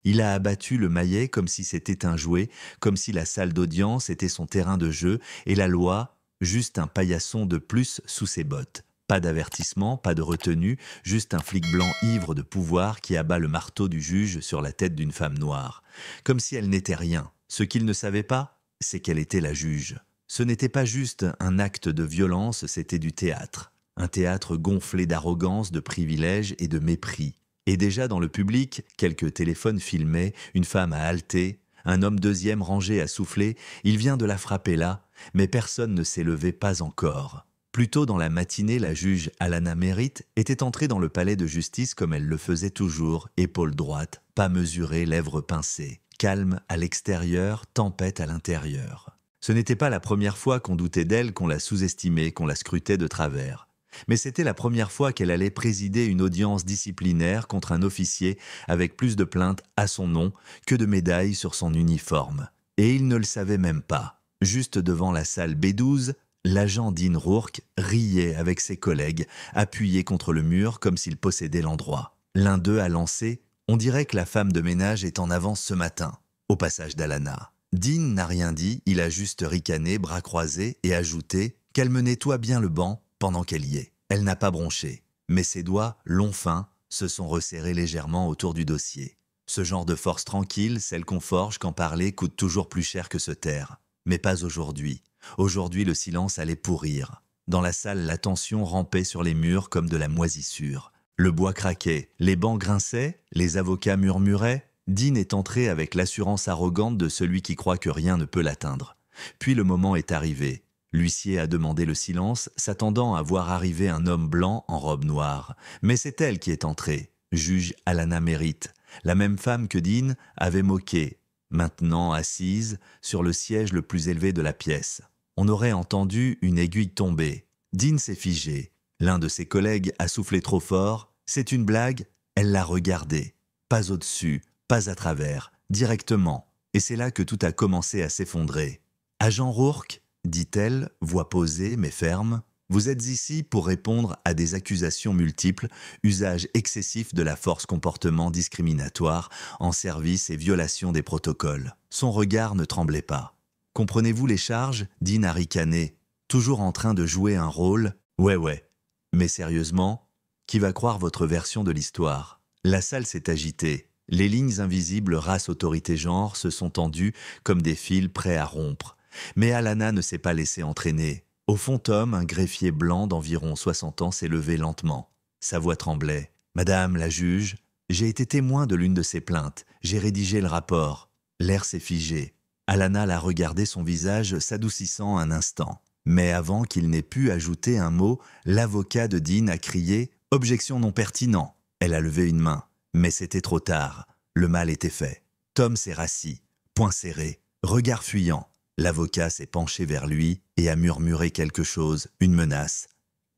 Il a abattu le maillet comme si c'était un jouet, comme si la salle d'audience était son terrain de jeu et la loi, juste un paillasson de plus sous ses bottes. Pas d'avertissement, pas de retenue, juste un flic blanc ivre de pouvoir qui abat le marteau du juge sur la tête d'une femme noire. Comme si elle n'était rien. Ce qu'il ne savait pas, c'est qu'elle était la juge. Ce n'était pas juste un acte de violence, c'était du théâtre. Un théâtre gonflé d'arrogance, de privilèges et de mépris. Et déjà dans le public, quelques téléphones filmaient, une femme a halté, un homme deuxième rangé a soufflé, il vient de la frapper là, mais personne ne s'est levé, pas encore. Plus tôt dans la matinée, la juge Alana Merritt était entrée dans le palais de justice comme elle le faisait toujours, épaule droite, pas mesurée, lèvres pincées. Calme à l'extérieur, tempête à l'intérieur. Ce n'était pas la première fois qu'on doutait d'elle, qu'on la sous-estimait, qu'on la scrutait de travers. Mais c'était la première fois qu'elle allait présider une audience disciplinaire contre un officier avec plus de plaintes à son nom que de médailles sur son uniforme. Et il ne le savait même pas. Juste devant la salle B12, l'agent Dean Rourke riait avec ses collègues, appuyé contre le mur comme s'il possédait l'endroit. L'un d'eux a lancé « On dirait que la femme de ménage est en avance ce matin », au passage d'Alana. Dean n'a rien dit, il a juste ricané, bras croisés, et ajouté « Qu'elle me nettoie bien le banc pendant qu'elle y est ». Elle n'a pas bronché, mais ses doigts, longs fins, se sont resserrés légèrement autour du dossier. Ce genre de force tranquille, celle qu'on forge quand parler coûte toujours plus cher que se taire. Mais pas aujourd'hui. Aujourd'hui, le silence allait pourrir. Dans la salle, la tension rampait sur les murs comme de la moisissure. Le bois craquait, les bancs grinçaient, les avocats murmuraient. Dean est entré avec l'assurance arrogante de celui qui croit que rien ne peut l'atteindre. Puis le moment est arrivé. L'huissier a demandé le silence, s'attendant à voir arriver un homme blanc en robe noire. Mais c'est elle qui est entrée, juge Alana Merritt, la même femme que Dean avait moquée, maintenant assise sur le siège le plus élevé de la pièce. On aurait entendu une aiguille tomber. Dean s'est figé. L'un de ses collègues a soufflé trop fort. C'est une blague. Elle l'a regardé. Pas au-dessus, pas à travers, directement. Et c'est là que tout a commencé à s'effondrer. « Agent Rourke ?» dit-elle, voix posée mais ferme, « Vous êtes ici pour répondre à des accusations multiples, usage excessif de la force, comportement discriminatoire en service et violation des protocoles. » Son regard ne tremblait pas. « Comprenez-vous les charges ?» Dean a ricané, toujours en train de jouer un rôle. « Ouais. Mais sérieusement, qui va croire votre version de l'histoire ?» La salle s'est agitée. Les lignes invisibles race autorité genre se sont tendues comme des fils prêts à rompre. Mais Alana ne s'est pas laissée entraîner. Au fond, Tom, un greffier blanc d'environ 60 ans, s'est levé lentement. Sa voix tremblait. « Madame la juge, j'ai été témoin de l'une de ces plaintes. J'ai rédigé le rapport. » L'air s'est figé. Alana l'a regardé, son visage s'adoucissant un instant. Mais avant qu'il n'ait pu ajouter un mot, l'avocat de Dean a crié « Objection non pertinent !» Elle a levé une main. Mais c'était trop tard. Le mal était fait. Tom s'est rassis, poing serré, regard fuyant. L'avocat s'est penché vers lui et a murmuré quelque chose, une menace,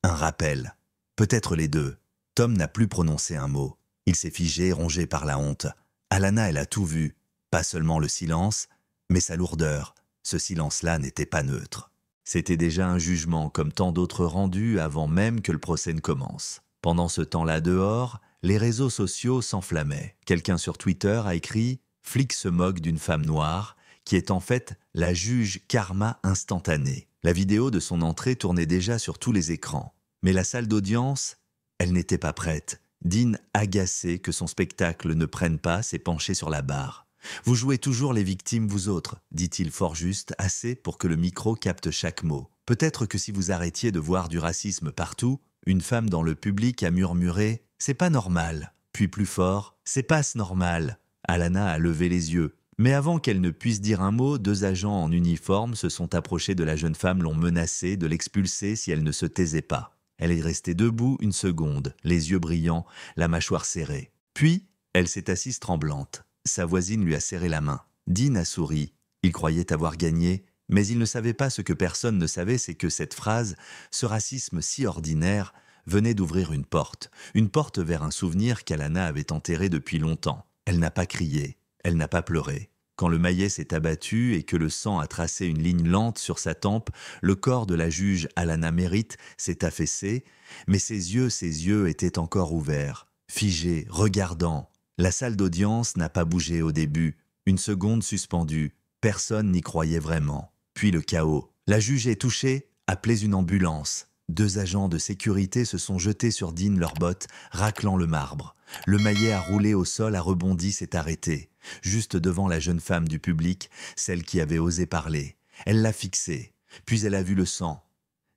un rappel. Peut-être les deux. Tom n'a plus prononcé un mot. Il s'est figé, rongé par la honte. Alana, elle a tout vu. Pas seulement le silence, mais sa lourdeur. Ce silence-là n'était pas neutre. C'était déjà un jugement comme tant d'autres rendus avant même que le procès ne commence. Pendant ce temps-là dehors, les réseaux sociaux s'enflammaient. Quelqu'un sur Twitter a écrit « Flic se moque d'une femme noire », qui est en fait la juge karma instantanée. La vidéo de son entrée tournait déjà sur tous les écrans. Mais la salle d'audience, elle n'était pas prête. Dean, agacé que son spectacle ne prenne pas, s'est penché sur la barre. « Vous jouez toujours les victimes, vous autres », dit-il fort juste, assez pour que le micro capte chaque mot. Peut-être que si vous arrêtiez de voir du racisme partout, une femme dans le public a murmuré « C'est pas normal », puis plus fort « C'est pas normal ». Alana a levé les yeux. Mais avant qu'elle ne puisse dire un mot, deux agents en uniforme se sont approchés de la jeune femme, l'ont menacée de l'expulser si elle ne se taisait pas. Elle est restée debout une seconde, les yeux brillants, la mâchoire serrée. Puis, elle s'est assise tremblante. Sa voisine lui a serré la main. Dean a souri. Il croyait avoir gagné, mais il ne savait pas ce que personne ne savait, c'est que cette phrase, ce racisme si ordinaire, venait d'ouvrir une porte vers un souvenir qu'Alana avait enterré depuis longtemps. Elle n'a pas crié. Elle n'a pas pleuré. Quand le maillet s'est abattu et que le sang a tracé une ligne lente sur sa tempe, le corps de la juge Alana Merritt s'est affaissé, mais ses yeux étaient encore ouverts, figés, regardants. La salle d'audience n'a pas bougé au début, une seconde suspendue, personne n'y croyait vraiment. Puis le chaos. La juge est touchée, appelez une ambulance. 2 agents de sécurité se sont jetés sur Dean leurs bottes, raclant le marbre. Le maillet a roulé au sol, a rebondi, s'est arrêté. Juste devant la jeune femme du public, celle qui avait osé parler. Elle l'a fixé, puis elle a vu le sang.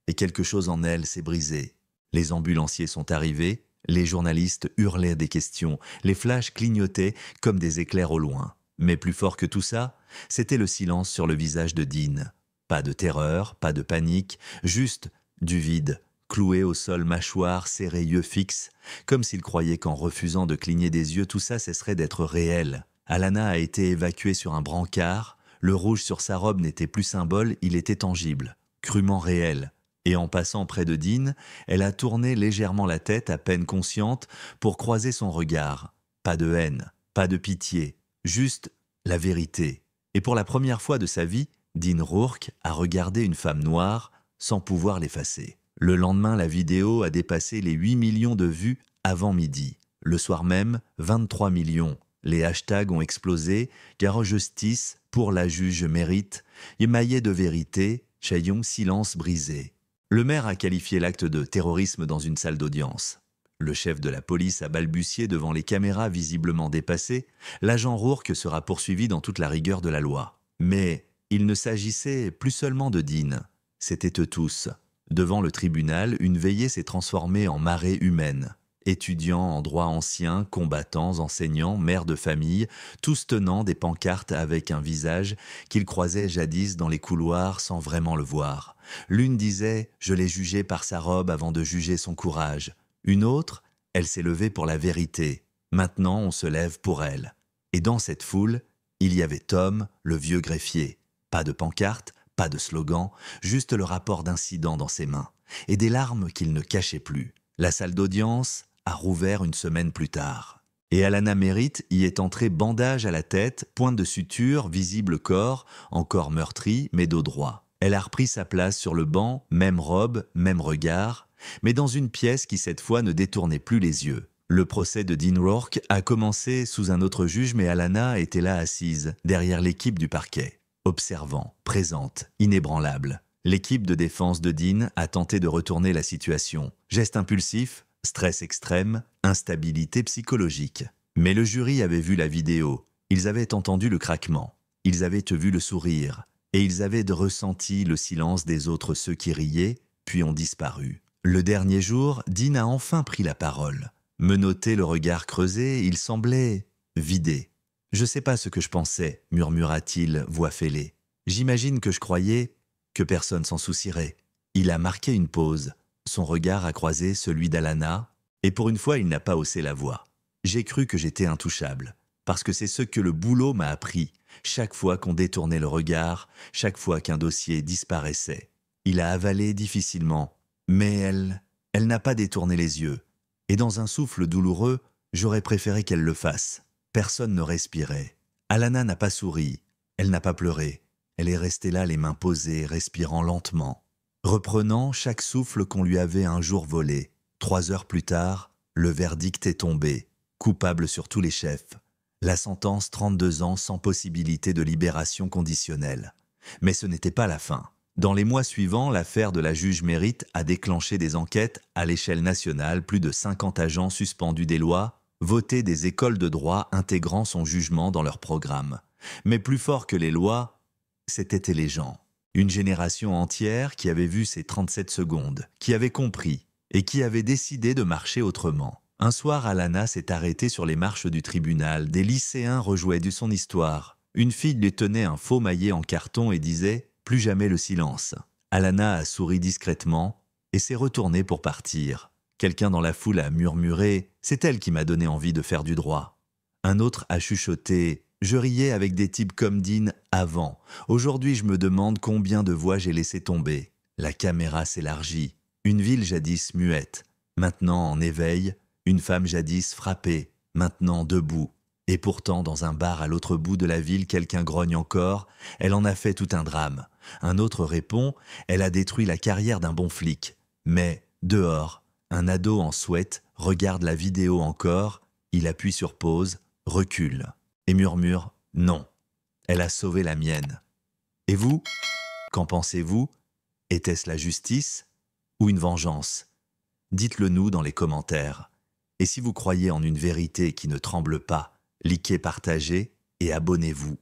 Et quelque chose en elle s'est brisé. Les ambulanciers sont arrivés, les journalistes hurlaient des questions, les flashs clignotaient comme des éclairs au loin. Mais plus fort que tout ça, c'était le silence sur le visage de Dean. Pas de terreur, pas de panique, juste du vide, cloué au sol, mâchoire serrée, yeux fixes, comme s'il croyait qu'en refusant de cligner des yeux, tout ça cesserait d'être réel. Alana a été évacuée sur un brancard, le rouge sur sa robe n'était plus symbole, il était tangible, crûment réel. Et en passant près de Dean, elle a tourné légèrement la tête, à peine consciente, pour croiser son regard. Pas de haine, pas de pitié, juste la vérité. Et pour la première fois de sa vie, Dean Rourke a regardé une femme noire sans pouvoir l'effacer. Le lendemain, la vidéo a dépassé les 8 millions de vues avant midi. Le soir même, 23 millions. Les hashtags ont explosé, car justice, pour la juge mérite, émaillé de vérité, Chayong silence brisé. Le maire a qualifié l'acte de terrorisme dans une salle d'audience. Le chef de la police a balbutié devant les caméras visiblement dépassées. L'agent Rourke sera poursuivi dans toute la rigueur de la loi. Mais il ne s'agissait plus seulement de Dean. C'étaient eux tous. Devant le tribunal, une veillée s'est transformée en marée humaine. Étudiants en droit ancien, combattants, enseignants, mères de famille, tous tenant des pancartes avec un visage qu'ils croisaient jadis dans les couloirs sans vraiment le voir. L'une disait « Je l'ai jugé par sa robe avant de juger son courage ». Une autre « Elle s'est levée pour la vérité. Maintenant, on se lève pour elle ». Et dans cette foule, il y avait Tom, le vieux greffier. Pas de pancarte, pas de slogan, juste le rapport d'incident dans ses mains. Et des larmes qu'il ne cachait plus. La salle d'audience a rouvert une semaine plus tard. Et Alana Merritt y est entrée bandage à la tête, pointe de suture, visible corps, encore meurtri, mais dos droit. Elle a repris sa place sur le banc, même robe, même regard, mais dans une pièce qui cette fois ne détournait plus les yeux. Le procès de Dean Rourke a commencé sous un autre juge, mais Alana était là assise, derrière l'équipe du parquet, observant, présente, inébranlable. L'équipe de défense de Dean a tenté de retourner la situation. Geste impulsif, stress extrême, instabilité psychologique. Mais le jury avait vu la vidéo, ils avaient entendu le craquement, ils avaient vu le sourire, et ils avaient ressenti le silence des autres, ceux qui riaient, puis ont disparu. Le dernier jour, Dean a enfin pris la parole. Menotté, le regard creusé, il semblait vidé. « Je sais pas ce que je pensais », murmura-t-il, voix fêlée. « J'imagine que je croyais que personne s'en soucierait. » Il a marqué une pause. Son regard a croisé celui d'Alana, et pour une fois, il n'a pas haussé la voix. « J'ai cru que j'étais intouchable, parce que c'est ce que le boulot m'a appris, chaque fois qu'on détournait le regard, chaque fois qu'un dossier disparaissait. » Il a avalé difficilement, mais elle n'a pas détourné les yeux. Et dans un souffle douloureux, j'aurais préféré qu'elle le fasse. Personne ne respirait. Alana n'a pas souri, elle n'a pas pleuré. Elle est restée là, les mains posées, respirant lentement, reprenant chaque souffle qu'on lui avait un jour volé. 3 heures plus tard, le verdict est tombé, coupable sur tous les chefs. La sentence 32 ans sans possibilité de libération conditionnelle. Mais ce n'était pas la fin. Dans les mois suivants, l'affaire de la juge Merritt a déclenché des enquêtes à l'échelle nationale, plus de 50 agents suspendus des lois, votés des écoles de droit intégrant son jugement dans leur programme. Mais plus fort que les lois, c'étaient les gens. Une génération entière qui avait vu ces 37 secondes, qui avait compris et qui avait décidé de marcher autrement. Un soir, Alana s'est arrêtée sur les marches du tribunal. Des lycéens rejouaient de son histoire. Une fille lui tenait un faux maillet en carton et disait « Plus jamais le silence ». Alana a souri discrètement et s'est retournée pour partir. Quelqu'un dans la foule a murmuré « C'est elle qui m'a donné envie de faire du droit ». Un autre a chuchoté « Je riais avec des types comme Dean avant. Aujourd'hui, je me demande combien de voix j'ai laissé tomber. » La caméra s'élargit. Une ville jadis muette, maintenant en éveil. Une femme jadis frappée, maintenant debout. Et pourtant, dans un bar à l'autre bout de la ville, quelqu'un grogne encore. Elle en a fait tout un drame. Un autre répond, elle a détruit la carrière d'un bon flic. Mais, dehors, un ado en sweat regarde la vidéo encore. Il appuie sur pause, recule et murmure « Non, elle a sauvé la mienne ». Et vous, qu'en pensez-vous? Était-ce la justice ou une vengeance? Dites-le nous dans les commentaires. Et si vous croyez en une vérité qui ne tremble pas, likez, partagez et abonnez-vous.